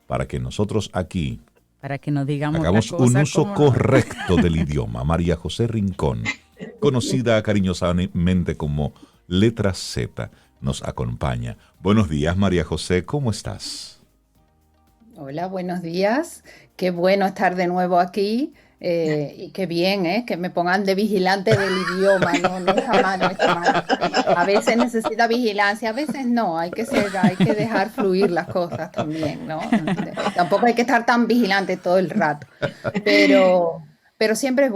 para que nosotros aquí para que no digamos hagamos un uso correcto del idioma. María José Rincón, conocida cariñosamente como Letra Z, nos acompaña. Buenos días, María José, ¿cómo estás? Hola, buenos días. Qué bueno estar de nuevo aquí. Y qué bien, que me pongan de vigilante del idioma. No, no está mal, no está mal. A veces necesita vigilancia, a veces no. Hay que dejar fluir las cosas también, ¿no? Tampoco hay que estar tan vigilante todo el rato. Pero, pero siempre es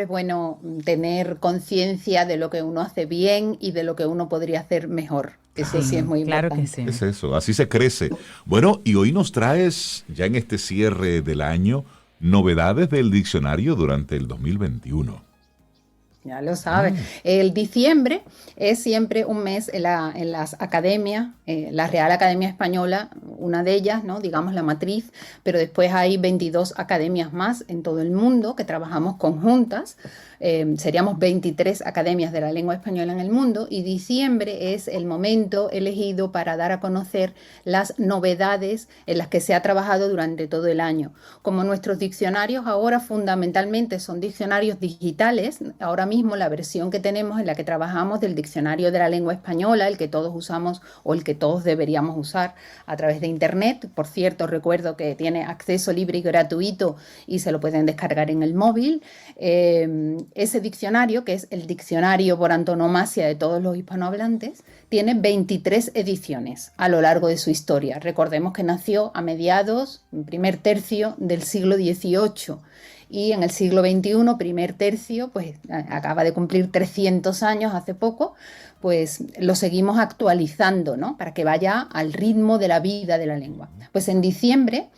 bueno tener conciencia de lo que uno hace bien y de lo que uno podría hacer mejor. Eso sí es Sí, muy claro que importante. sí. Es eso, así se crece. Bueno, y hoy nos traes, ya en este cierre del año, novedades del diccionario durante el 2021. Ya lo sabes. El diciembre es siempre un mes en las academias, la Real Academia Española, una de ellas, ¿no? Digamos la matriz, pero después hay 22 academias más en todo el mundo que trabajamos conjuntas. Seríamos 23 academias de la lengua española en el mundo y diciembre es el momento elegido para dar a conocer las novedades en las que se ha trabajado durante todo el año. Como nuestros diccionarios ahora fundamentalmente son diccionarios digitales, ahora mismo la versión que tenemos en la que trabajamos del diccionario de la lengua española, el que todos usamos o el que todos deberíamos usar a través de internet. Por cierto, recuerdo que tiene acceso libre y gratuito y se lo pueden descargar en el móvil. Ese diccionario, que es el diccionario por antonomasia de todos los hispanohablantes, tiene 23 ediciones a lo largo de su historia. Recordemos que nació a mediados, primer tercio del siglo XVIII y en el siglo XXI, primer tercio, pues acaba de cumplir 300 años hace poco, pues lo seguimos actualizando, ¿no? Para que vaya al ritmo de la vida de la lengua. Pues en diciembre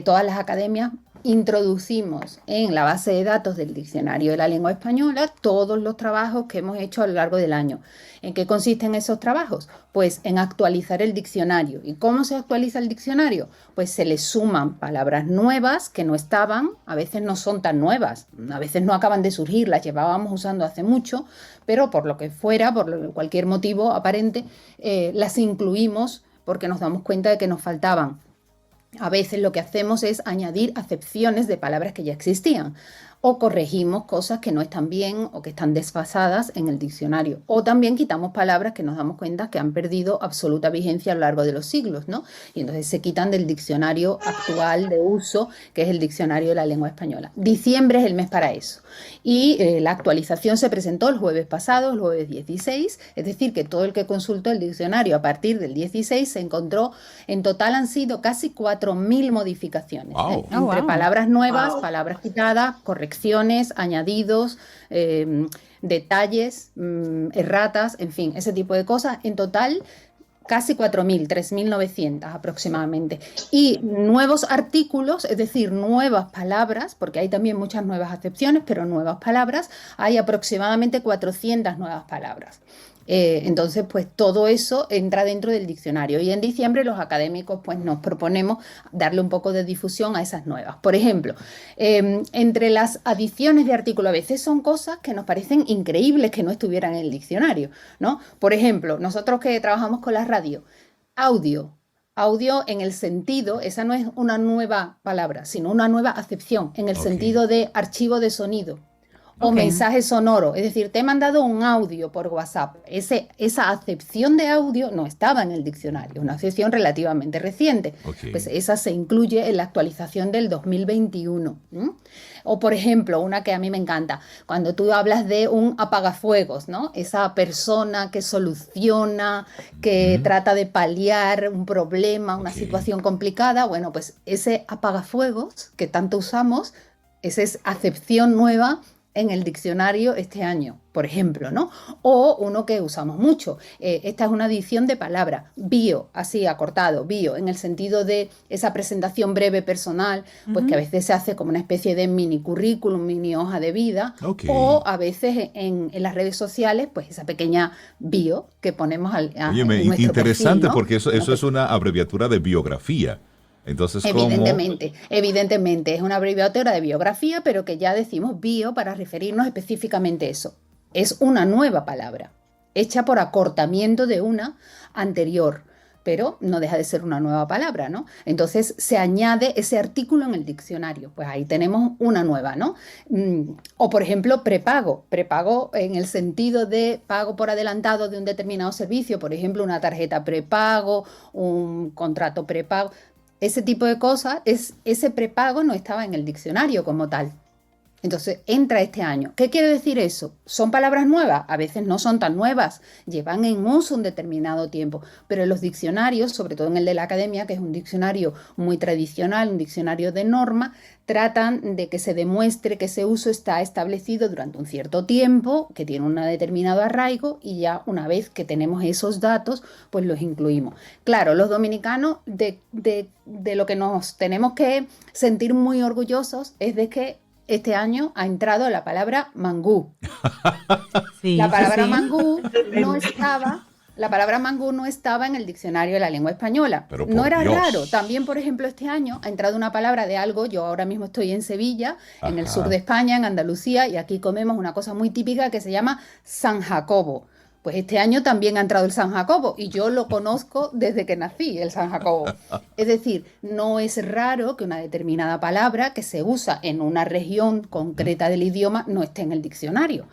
todas las academias introducimos en la base de datos del Diccionario de la Lengua Española todos los trabajos que hemos hecho a lo largo del año. ¿En qué consisten esos trabajos? Pues en actualizar el diccionario. ¿Y cómo se actualiza el diccionario? Pues se le suman palabras nuevas que no estaban, a veces no son tan nuevas, a veces no acaban de surgir, las llevábamos usando hace mucho, pero por lo que fuera, cualquier motivo aparente, las incluimos porque nos damos cuenta de que nos faltaban. A veces lo que hacemos es añadir acepciones de palabras que ya existían o corregimos cosas que no están bien o que están desfasadas en el diccionario. O también quitamos palabras que nos damos cuenta que han perdido absoluta vigencia a lo largo de los siglos, ¿no? Y entonces se quitan del diccionario actual de uso, que es el Diccionario de la Lengua Española. Diciembre es el mes para eso. Y la actualización se presentó el jueves pasado, el jueves 16, es decir, que todo el que consultó el diccionario a partir del 16 se encontró, en total han sido casi 4.000 modificaciones, Wow. Oh, entre wow. palabras nuevas, palabras quitadas, correcciones, añadidos, detalles, erratas, en fin, ese tipo de cosas. En total, casi 4.000, 3.900 aproximadamente. Y nuevos artículos, es decir, nuevas palabras, porque hay también muchas nuevas acepciones, pero nuevas palabras, hay aproximadamente 400 nuevas palabras. Entonces, pues todo eso entra dentro del diccionario y en diciembre los académicos pues nos proponemos darle un poco de difusión a esas nuevas. Por ejemplo, entre las adiciones de artículo a veces son cosas que nos parecen increíbles que no estuvieran en el diccionario, ¿no? Por ejemplo, nosotros que trabajamos con la radio, audio. Audio en el sentido, esa no es una nueva palabra, sino una nueva acepción, en el Ok. sentido de archivo de sonido o Ok. mensaje sonoro, es decir, te he mandado un audio por WhatsApp. Esa acepción de audio no estaba en el diccionario, una acepción relativamente reciente. Ok. Pues esa se incluye en la actualización del 2021. O por ejemplo, una que a mí me encanta, cuando tú hablas de un apagafuegos, ¿no? Esa persona que soluciona, que Ujú. trata de paliar un problema, una Ok. situación complicada, bueno, pues ese apagafuegos que tanto usamos, esa es acepción nueva en el diccionario este año, por ejemplo, ¿no? O uno que usamos mucho. Esta es una adición de palabra, bio, así acortado, bio, en el sentido de esa presentación breve personal, pues que a Ujú. veces se hace como una especie de mini currículum, mini hoja de vida, Ok. o a veces en las redes sociales, pues esa pequeña bio que ponemos Óyeme, en nuestro perfil, interesante ¿no? porque eso, Bueno, eso pues es una abreviatura de biografía. Entonces, ¿cómo? evidentemente, es una abreviatura de biografía, pero que ya decimos bio para referirnos específicamente a eso. Es una nueva palabra, hecha por acortamiento de una anterior, pero no deja de ser una nueva palabra, ¿no? Entonces se añade ese artículo en el diccionario, pues ahí tenemos una nueva, ¿no? O por ejemplo, prepago. Prepago en el sentido de pago por adelantado de un determinado servicio, por ejemplo, una tarjeta prepago, un contrato prepago. Ese tipo de cosas, ese prepago no estaba en el diccionario como tal. Entonces entra este año. ¿Qué quiere decir eso? ¿Son palabras nuevas? A veces no son tan nuevas, llevan en uso un determinado tiempo, pero en los diccionarios, sobre todo en el de la academia, que es un diccionario muy tradicional, un diccionario de norma, tratan de que se demuestre que ese uso está establecido durante un cierto tiempo, que tiene un determinado arraigo y ya una vez que tenemos esos datos, pues los incluimos. Claro, los dominicanos de lo que nos tenemos que sentir muy orgullosos es de que este año ha entrado la palabra mangú. Sí, La palabra sí. mangú no estaba, la palabra mangú no estaba en el diccionario de la lengua española. Pero No por era Dios. raro. También, por ejemplo, este año ha entrado una palabra de algo. Yo ahora mismo estoy en Sevilla, en el sur de España, en Andalucía, y aquí comemos una cosa muy típica que se llama San Jacobo. Pues este año también ha entrado el San Jacobo y yo lo conozco desde que nací, el San Jacobo. Es decir, no es raro que una determinada palabra que se usa en una región concreta del idioma no esté en el diccionario.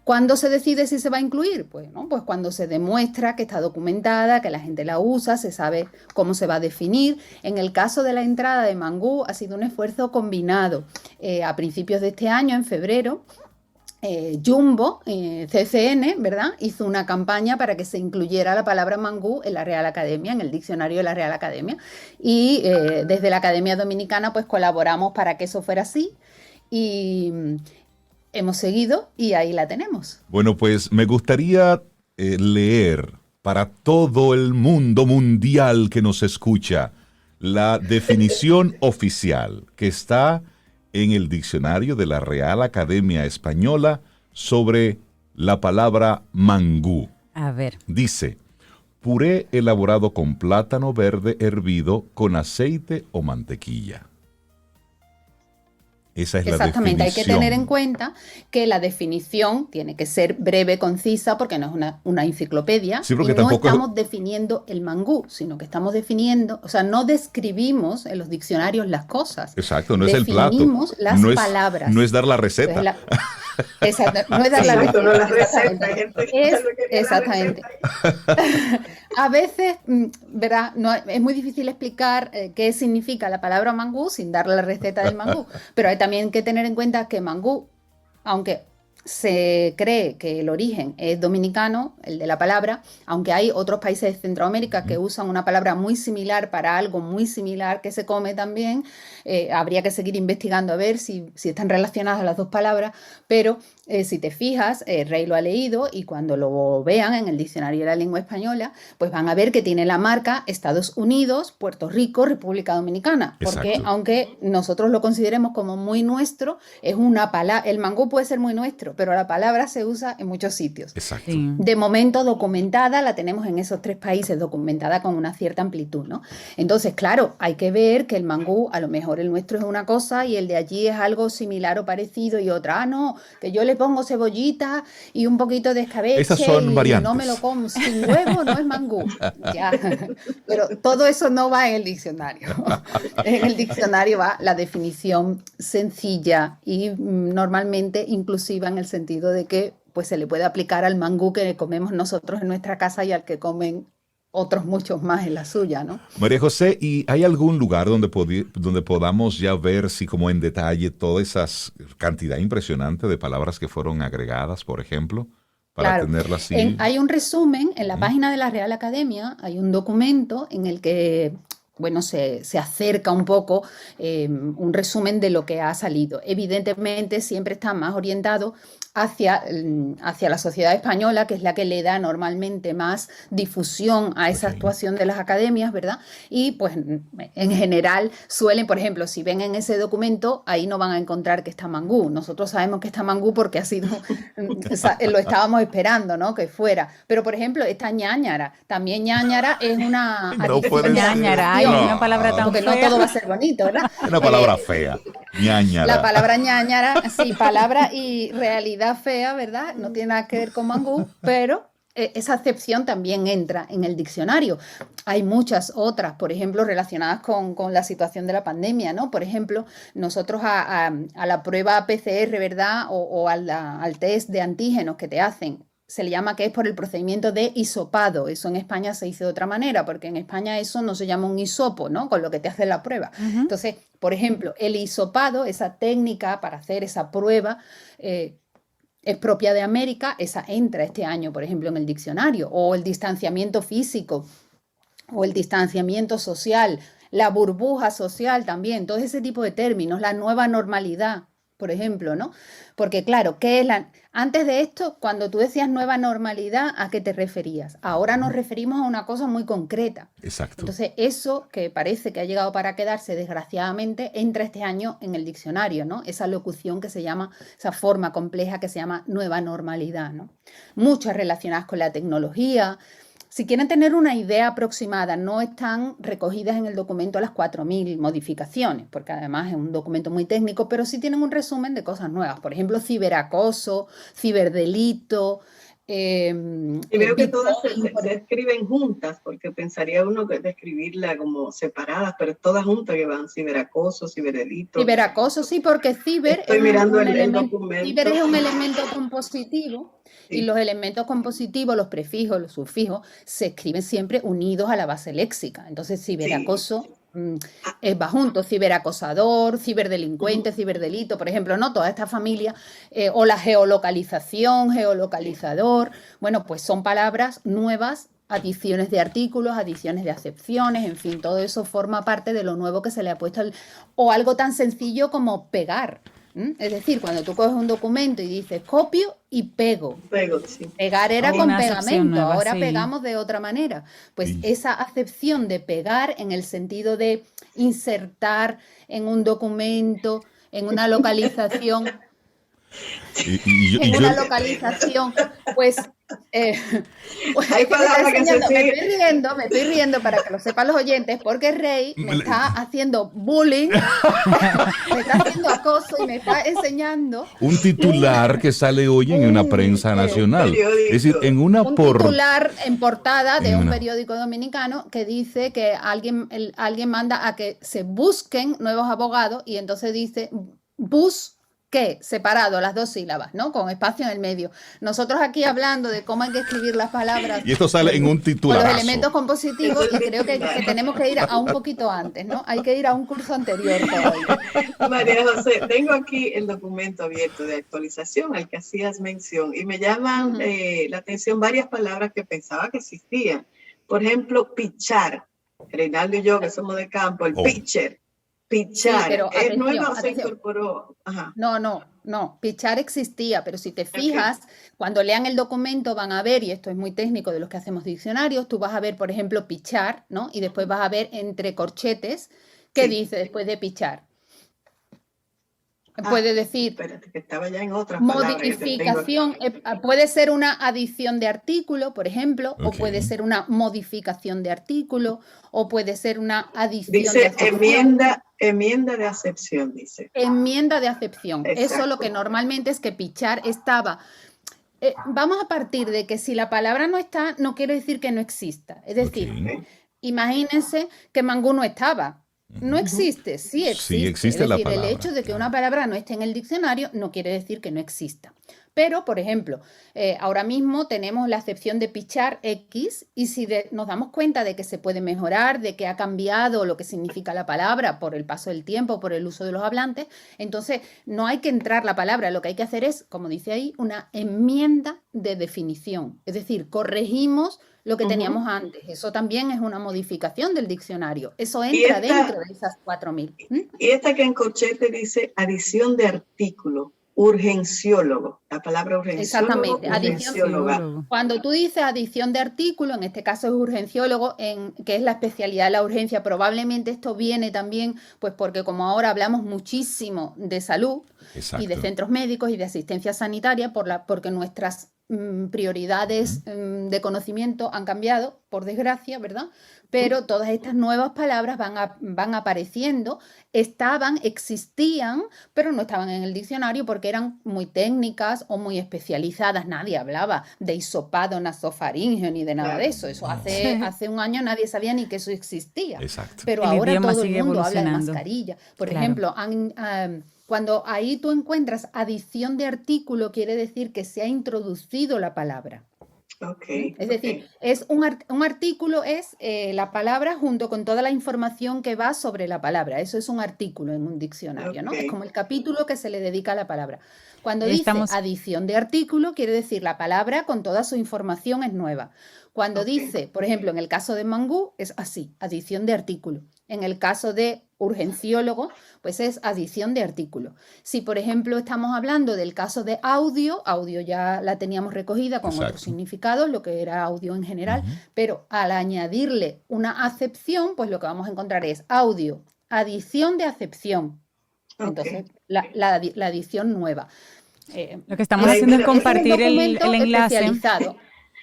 ¿Cuándo se decide si se va a incluir? Pues cuando se demuestra que está documentada, que la gente la usa, se sabe cómo se va a definir. En el caso de la entrada de mangú ha sido un esfuerzo combinado. A principios de este año, en febrero, Jumbo, CCN, ¿verdad?, hizo una campaña para que se incluyera la palabra mangú en la Real Academia, en el diccionario de la Real Academia. Y desde la Academia Dominicana pues colaboramos para que eso fuera así y hemos seguido y ahí la tenemos. Bueno, pues me gustaría leer para todo el mundo mundial que nos escucha la definición oficial que está en el diccionario de la Real Academia Española sobre la palabra mangú. A ver. Dice, puré elaborado con plátano verde hervido con aceite o mantequilla. Esa es la definición. Exactamente, hay que tener en cuenta que la definición tiene que ser breve, concisa, porque no es una enciclopedia. Sí, porque y no tampoco estamos definiendo el mangú, sino que estamos definiendo, o sea, no describimos en los diccionarios las cosas. Exacto, no es el plato. Definimos las no es, palabras. No es dar la receta. Entonces, exacto, no es dar la receta. No la receta, Exactamente. A veces, ¿verdad? No, es muy difícil explicar qué significa la palabra mangú sin dar la receta del mangú, pero hay también que tener en cuenta que mangú, aunque se cree que el origen es dominicano, el de la palabra, aunque hay otros países de Centroamérica que usan una palabra muy similar para algo muy similar que se come también, habría que seguir investigando a ver si están relacionadas las dos palabras, pero si te fijas, Rey lo ha leído y cuando lo vean en el diccionario de la lengua española, pues van a ver que tiene la marca Estados Unidos, Puerto Rico, República Dominicana, porque Exacto. aunque nosotros lo consideremos como muy nuestro, es una palabra, el mangú puede ser muy nuestro, pero la palabra se usa en muchos sitios. Exacto. Sí. De momento documentada, la tenemos en esos 3 países, documentada con una cierta amplitud, ¿no? Entonces, claro, hay que ver que el mangú, a lo mejor el nuestro es una cosa y el de allí es algo similar o parecido y otra, no, que yo le pongo cebollita y un poquito de escabeche. Esas son y variantes. no me lo como sin huevo, no es mangú. Ya. Pero todo eso no va en el diccionario. En el diccionario va la definición sencilla y normalmente inclusiva en el sentido de que pues se le puede aplicar al mangú que comemos nosotros en nuestra casa y al que comen otros muchos más en la suya, ¿no? María José, ¿y hay algún lugar donde podamos ya ver si como en detalle toda esa cantidad impresionante de palabras que fueron agregadas, por ejemplo, para Claro. tenerlas así? Hay un resumen en la página de la Real Academia, hay un documento en el que bueno, se acerca un poco un resumen de lo que ha salido. Evidentemente siempre está más orientado hacia la sociedad española, que es la que le da normalmente más difusión a esa actuación de las academias, ¿verdad? Y pues en general suelen, por ejemplo, si ven en ese documento, ahí no van a encontrar que está mangú. Nosotros sabemos que está mangú porque ha sido, lo estábamos esperando, ¿no? Que fuera. Pero, por ejemplo, está ñáñara. También ñáñara es una No puede adición de la ser. Ñáñara, ay, adjetivo, una palabra tan porque no fea. todo va a ser bonito, ¿verdad? Una palabra fea. Ñáñara. La palabra ñáñara, sí, palabra y realidad fea, ¿verdad? No tiene nada que ver con mangú, pero esa acepción también entra en el diccionario. Hay muchas otras, por ejemplo, relacionadas con la situación de la pandemia, ¿no? Por ejemplo, nosotros a la prueba PCR, ¿verdad? O al test de antígenos que te hacen, se le llama que es por el procedimiento de hisopado. Eso en España se dice de otra manera, porque en España eso no se llama un hisopo, ¿no? Con lo que te hacen la prueba. Entonces, por ejemplo, el hisopado, esa técnica para hacer esa prueba, es propia de América, esa entra este año, por ejemplo, en el diccionario, o el distanciamiento físico, o el distanciamiento social, la burbuja social también, todo ese tipo de términos, la nueva normalidad, por ejemplo, ¿no? Porque claro, antes de esto, cuando tú decías nueva normalidad, ¿a qué te referías? Ahora nos referimos a una cosa muy concreta. Exacto. Entonces, eso que parece que ha llegado para quedarse, desgraciadamente, entra este año en el diccionario, ¿no? Esa locución que se llama, esa forma compleja que se llama nueva normalidad, ¿no? Muchas relacionadas con la tecnología. Si quieren tener una idea aproximada, no están recogidas en el documento las 4.000 modificaciones, porque además es un documento muy técnico, pero sí tienen un resumen de cosas nuevas. Por ejemplo, ciberacoso, ciberdelito. Y veo que todas se escriben juntas, porque pensaría uno que de escribirla como separadas, pero todas juntas que van, ciberacoso, ciberdelito. Ciberacoso, sí, porque ciber es un elemento compositivo. Sí. Y los elementos compositivos, los prefijos, los sufijos, se escriben siempre unidos a la base léxica. Entonces, ciberacoso va junto, ciberacosador, ciberdelincuente, ciberdelito, por ejemplo, ¿no? Toda esta familia, o la geolocalización, geolocalizador, bueno, pues son palabras nuevas, adiciones de artículos, adiciones de acepciones, en fin, todo eso forma parte de lo nuevo que se le ha puesto, o algo tan sencillo como pegar. Es decir, cuando tú coges un documento y dices copio y pego. Sí. Pegar era con pegamento, nueva, ahora sí. Pegamos de otra manera. Pues sí. Esa acepción de pegar en el sentido de insertar en un documento, en una localización, localización, pues... Hay palabras que me estoy riendo para que lo sepan los oyentes, porque Rey me está haciendo bullying, me está haciendo acoso y me está enseñando un titular que sale hoy en una prensa nacional, es decir, en un titular en portada de un periódico dominicano que dice que alguien manda a que se busquen nuevos abogados, y entonces dice que separado las dos sílabas, ¿no? Con espacio en el medio. Nosotros aquí hablando de cómo hay que escribir las palabras. Y esto sale en un titular. Con los elementos compositivos, y creo que tenemos que ir a un poquito antes, ¿no? Hay que ir a un curso anterior todavía. María José, tengo aquí el documento abierto de actualización al que hacías mención, y me llaman la atención varias palabras que pensaba que existían. Por ejemplo, pichar. Reinaldo y yo, que somos de campo, el pitcher. Pichar, sí, pero ¿es nueva o se incorporó? Ajá. No, pichar existía, pero si te fijas, cuando lean el documento van a ver, y esto es muy técnico de los que hacemos diccionarios, tú vas a ver, por ejemplo, pichar, ¿no? Y después vas a ver entre corchetes qué dice después de pichar. Puede decir, espérate, que estaba ya en otras modificación, puede ser una adición de artículo, por ejemplo, o puede ser una modificación de artículo, o puede ser una adición de acepción. Enmienda de acepción, dice. Enmienda de acepción. Exacto. Eso lo que normalmente es que pichar estaba. Vamos a partir de que si la palabra no está, no quiere decir que no exista. Es decir, imagínense que mangú no estaba. No existe, sí existe. Sí existe, es decir, el hecho de que una palabra no esté en el diccionario no quiere decir que no exista. Pero, por ejemplo, ahora mismo tenemos la acepción de pichar X, y si nos damos cuenta de que se puede mejorar, de que ha cambiado lo que significa la palabra por el paso del tiempo, por el uso de los hablantes, entonces no hay que entrar la palabra, lo que hay que hacer es, como dice ahí, una enmienda de definición. Es decir, corregimos lo que teníamos antes. Eso también es una modificación del diccionario. Eso entra dentro de esas 4.000. Y esta que en corchete dice adición de artículo, urgenciólogo. La palabra urgenciólogo. Exactamente. Cuando tú dices adición de artículo, en este caso es urgenciólogo, que es la especialidad de la urgencia. Probablemente esto viene también, pues porque como ahora hablamos muchísimo de salud y de centros médicos y de asistencia sanitaria, porque nuestras prioridades de conocimiento han cambiado, por desgracia, ¿verdad? Pero todas estas nuevas palabras van apareciendo, existían, pero no estaban en el diccionario porque eran muy técnicas o muy especializadas. Nadie hablaba de hisopado nasofaringeo ni de nada de eso. Eso hace un año nadie sabía ni que eso existía. Exacto. Pero ahora todo el mundo habla de mascarilla. Por ejemplo, cuando ahí tú encuentras adición de artículo, quiere decir que se ha introducido la palabra. Es decir, es un artículo es la palabra junto con toda la información que va sobre la palabra. Eso es un artículo en un diccionario, ¿no? Es como el capítulo que se le dedica a la palabra. Cuando dice adición de artículo, quiere decir la palabra con toda su información es nueva. Cuando dice, por ejemplo, en el caso de mangú, es así, adición de artículo. En el caso de urgenciólogo, pues es adición de artículo. Si, por ejemplo, estamos hablando del caso de audio ya la teníamos recogida con otros significados, lo que era audio en general, pero al añadirle una acepción, pues lo que vamos a encontrar es audio, adición de acepción. Entonces, la adición nueva. Lo que estamos haciendo es compartir el enlace. Especializado.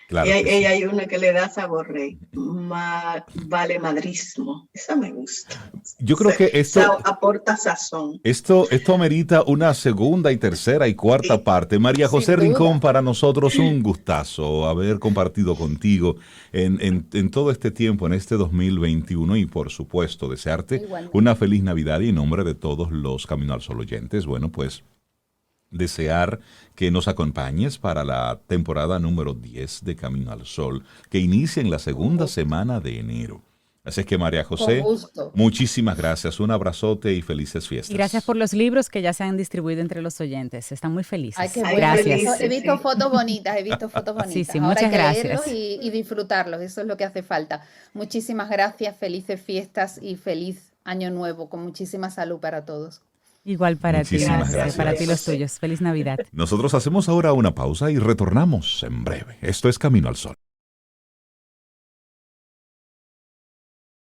Claro y hay una que le da sabor rey, vale madrismo, esa me gusta. Yo creo que esto aporta sazón. Esto amerita una segunda y tercera y cuarta parte. María José Rincón, para nosotros un gustazo haber compartido contigo en todo este tiempo, en este 2021 y por supuesto desearte una feliz Navidad y en nombre de todos los Camino al Sol oyentes, bueno pues desear que nos acompañes para la temporada número 10 de Camino al Sol, que inicia en la segunda semana de enero. Así es que María José, muchísimas gracias, un abrazote y felices fiestas. Y gracias por los libros que ya se han distribuido entre los oyentes, están muy felices. Ay, gracias. He visto fotos bonitas, Sí, ahora muchas gracias. Leerlos y disfrutarlos, eso es lo que hace falta. Muchísimas gracias, felices fiestas y feliz año nuevo, con muchísima salud para todos. Igual para ti, gracias. Para ti los tuyos. Feliz Navidad. Nosotros hacemos ahora una pausa y retornamos en breve. Esto es Camino al Sol.